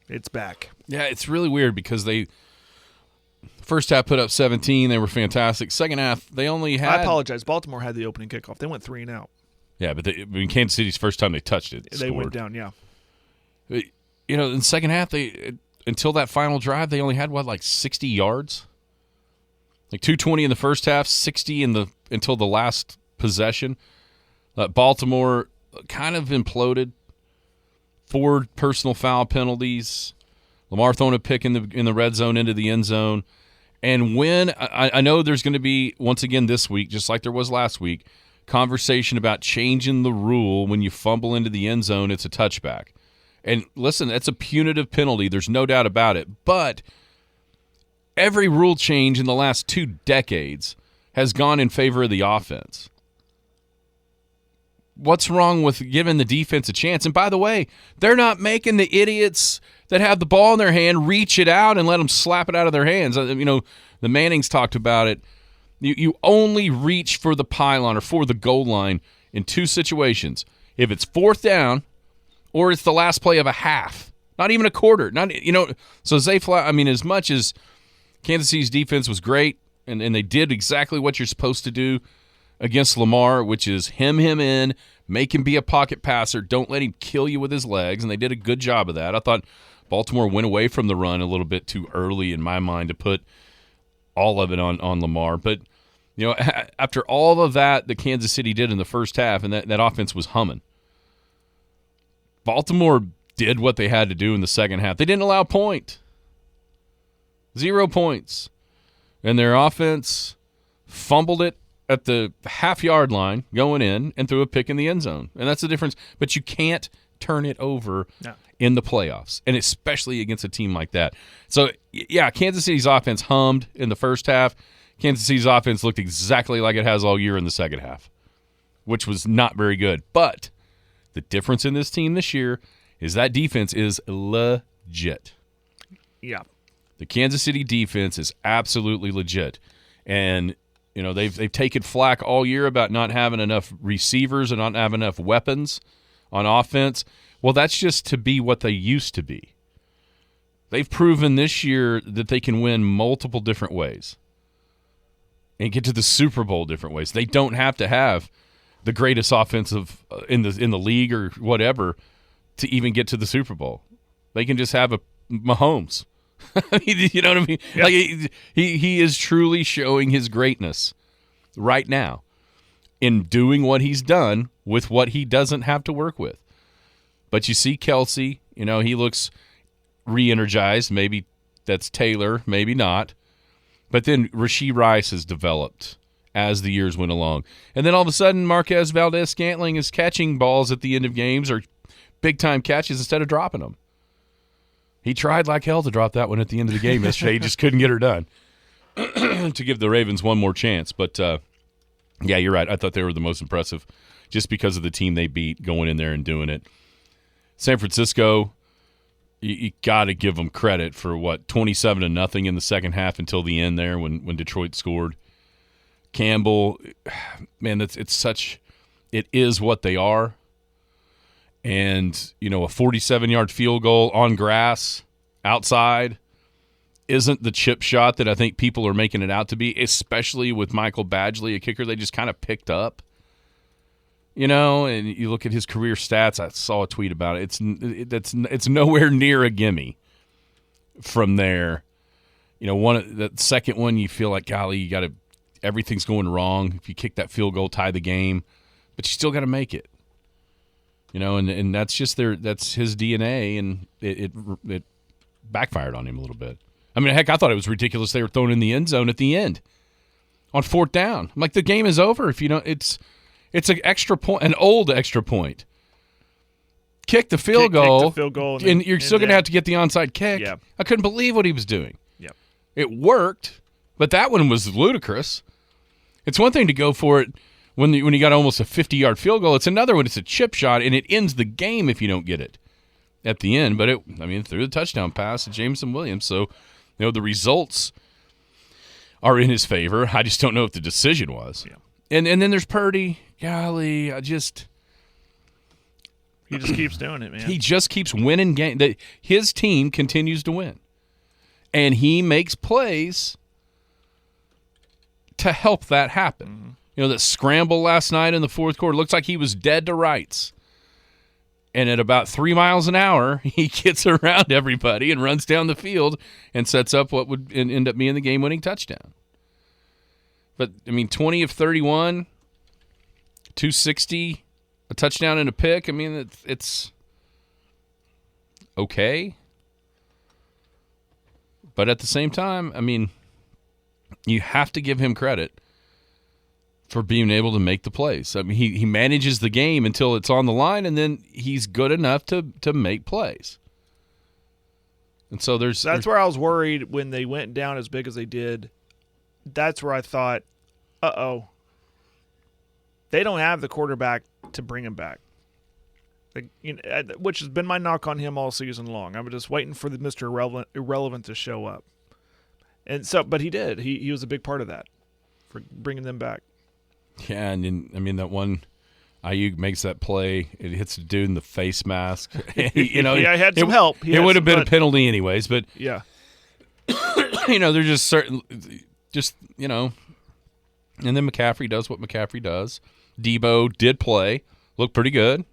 It's back. Yeah, it's really weird because they first half put up 17. They were fantastic. Second half, they only had. I apologize. Baltimore had the opening kickoff. They went 3 and out. Yeah, but Kansas City's first time they touched it, they went down. Yeah. In the second half, until that final drive, they only had like 60 yards, like 220 in the first half, 60 until the last possession. Baltimore kind of imploded. 4 personal foul penalties. Lamar throwing a pick in the red zone into the end zone. And when I know there's going to be, once again this week, just like there was last week, conversation about changing the rule when you fumble into the end zone, it's a touchback. And listen, that's a punitive penalty. There's no doubt about it. But every rule change in the last 2 decades has gone in favor of the offense. What's wrong with giving the defense a chance? And by the way, they're not making the idiots that have the ball in their hand reach it out and let them slap it out of their hands. The Mannings talked about it. You only reach for the pylon or for the goal line in 2 situations. If it's 4th down or it's the last play of a half, not even a quarter. So Zay Flowers, as much as Kansas City's defense was great and they did exactly what you're supposed to do against Lamar, which is hem him in, make him be a pocket passer, don't let him kill you with his legs, and they did a good job of that. I thought Baltimore went away from the run a little bit too early in my mind to put all of it on Lamar. But, after all of that Kansas City did in the first half, and that offense was humming, Baltimore did what they had to do in the second half. They didn't allow a point. 0 points. And their offense fumbled it at the half-yard line going in and threw a pick in the end zone. And that's the difference. But you can't turn it over in the playoffs, and especially against a team like that. So, yeah, Kansas City's offense hummed in the first half. Kansas City's offense looked exactly like it has all year in the second half, which was not very good. But the difference in this team this year is that defense is legit. Yeah. The Kansas City defense is absolutely legit. And they've taken flack all year about not having enough receivers and not having enough weapons on offense. Well, that's just to be what they used to be. They've proven this year that they can win multiple different ways and get to the Super Bowl different ways. They don't have to have the greatest offensive in the league or whatever to even get to the Super Bowl. They can just have a Mahomes. You know what I mean? Yep. Like he is truly showing his greatness right now in doing what he's done with what he doesn't have to work with. But you see Kelsey, he looks re-energized. Maybe that's Taylor, maybe not. But then Rashee Rice has developed as the years went along. And then all of a sudden, Marquez Valdez-Scantling is catching balls at the end of games or big-time catches instead of dropping them. He tried like hell to drop that one at the end of the game yesterday. He just couldn't get her done to give the Ravens one more chance. But, yeah, you're right. I thought they were the most impressive just because of the team they beat going in there and doing it. San Francisco, you got to give them credit for, 27-0 in the second half until the end there when Detroit scored. Campbell, man, it is what they are. And, a 47-yard field goal on grass outside isn't the chip shot that I think people are making it out to be, especially with Michael Badgley, a kicker they just kind of picked up. And you look at his career stats. I saw a tweet about it. It's nowhere near a gimme from there. That second one, you feel like, golly, everything's going wrong. If you kick that field goal, tie the game, but you still got to make it. And that's just that's his DNA, and it backfired on him a little bit. Heck, I thought it was ridiculous they were thrown in the end zone at the end on 4th down. I'm like, the game is over if it's an extra point, an old extra point. Kick the field goal, and you're still going to have to get the onside kick. Yeah. I couldn't believe what he was doing. Yep. It worked, but that one was ludicrous. It's one thing to go for it when you got almost a 50-yard field goal. It's another when it's a chip shot, and it ends the game if you don't get it at the end. But through the touchdown pass to Jameson Williams. So, the results are in his favor. I just don't know if the decision was. Yeah. And then there's Purdy. Golly, he just keeps doing it, man. He just keeps winning games. His team continues to win. And he makes plays to help that happen. Mm-hmm. You know, that scramble last night in the fourth quarter, looks like he was dead to rights. And at about 3 miles an hour, he gets around everybody and runs down the field and sets up what would end up being the game-winning touchdown. But, 20 of 31, 260, a touchdown and a pick. It's okay. But at the same time, you have to give him credit for being able to make the plays. He manages the game until it's on the line, and then he's good enough to make plays. And so that's where I was worried when they went down as big as they did. That's where I thought, uh-oh, they don't have the quarterback to bring him back. Which has been my knock on him all season long. I'm just waiting for the Mr. Irrelevant to show up. And so, but he did. He was a big part of that, for bringing them back. Yeah, and then, that one Ayuk makes that play. It hits the dude in the face mask. I had some help. It would have been a penalty anyways, but yeah, they're just certain, and then McCaffrey does what McCaffrey does. Debo did play, looked pretty good.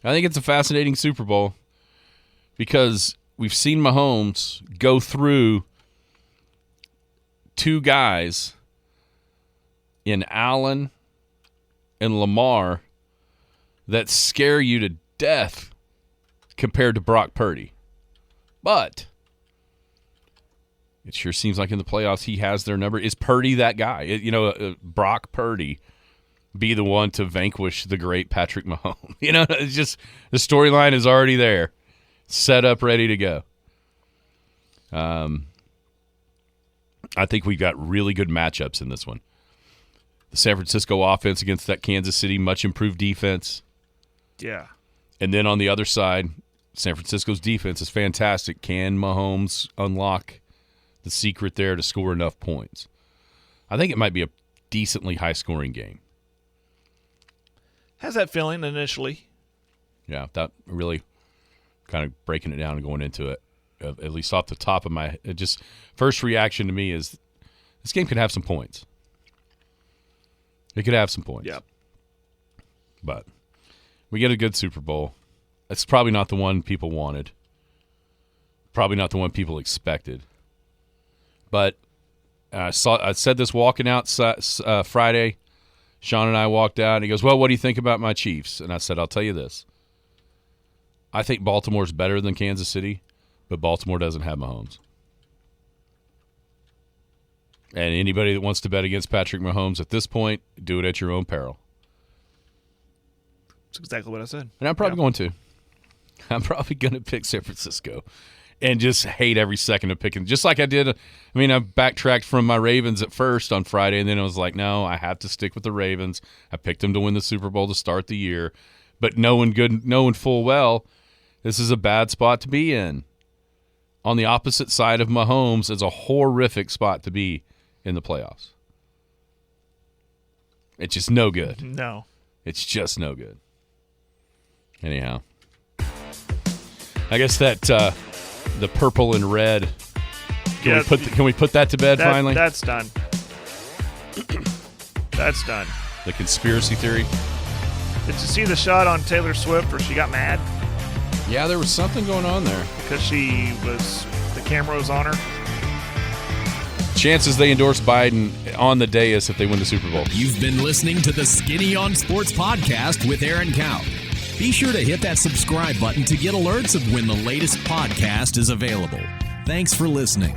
I think it's a fascinating Super Bowl because we've seen Mahomes go through two guys in Allen and Lamar that scare you to death compared to Brock Purdy. But it sure seems like in the playoffs he has their number. Is Purdy that guy? Brock Purdy be the one to vanquish the great Patrick Mahomes. It's just the storyline is already there, set up, ready to go. I think we've got really good matchups in this one. The San Francisco offense against that Kansas City much improved defense. Yeah. And then on the other side, San Francisco's defense is fantastic. Can Mahomes unlock the secret there to score enough points? I think it might be a decently high-scoring game. Has that feeling initially. Yeah, that really kind of breaking it down and going into it, at least off the top of my head, just first reaction to me is this game could have some points. It could have some points. Yeah. But we get a good Super Bowl. It's probably not the one people wanted. Probably not the one people expected. But I said this walking out Friday. Sean and I walked out, and he goes, well, what do you think about my Chiefs? And I said, I'll tell you this. I think Baltimore's better than Kansas City, but Baltimore doesn't have Mahomes. And anybody that wants to bet against Patrick Mahomes at this point, do it at your own peril. That's exactly what I said. And I'm probably going to. I'm probably going to pick San Francisco and just hate every second of picking. Just like I did. I backtracked from my Ravens at first on Friday, and then I was like, no, I have to stick with the Ravens. I picked them to win the Super Bowl to start the year. But knowing full well, this is a bad spot to be in. On the opposite side of Mahomes is a horrific spot to be in the playoffs. It's just no good. No. It's just no good. Anyhow. I guess that the purple and red, can we put that to bed finally? That's done. That's done. The conspiracy theory. Did you see the shot on Taylor Swift where she got mad? Yeah, there was something going on there. Because the camera was on her. Chances they endorse Biden on the dais if they win the Super Bowl. You've been listening to the Skinny on Sports podcast with Aaron Cow. Be sure to hit that subscribe button to get alerts of when the latest podcast is available. Thanks for listening.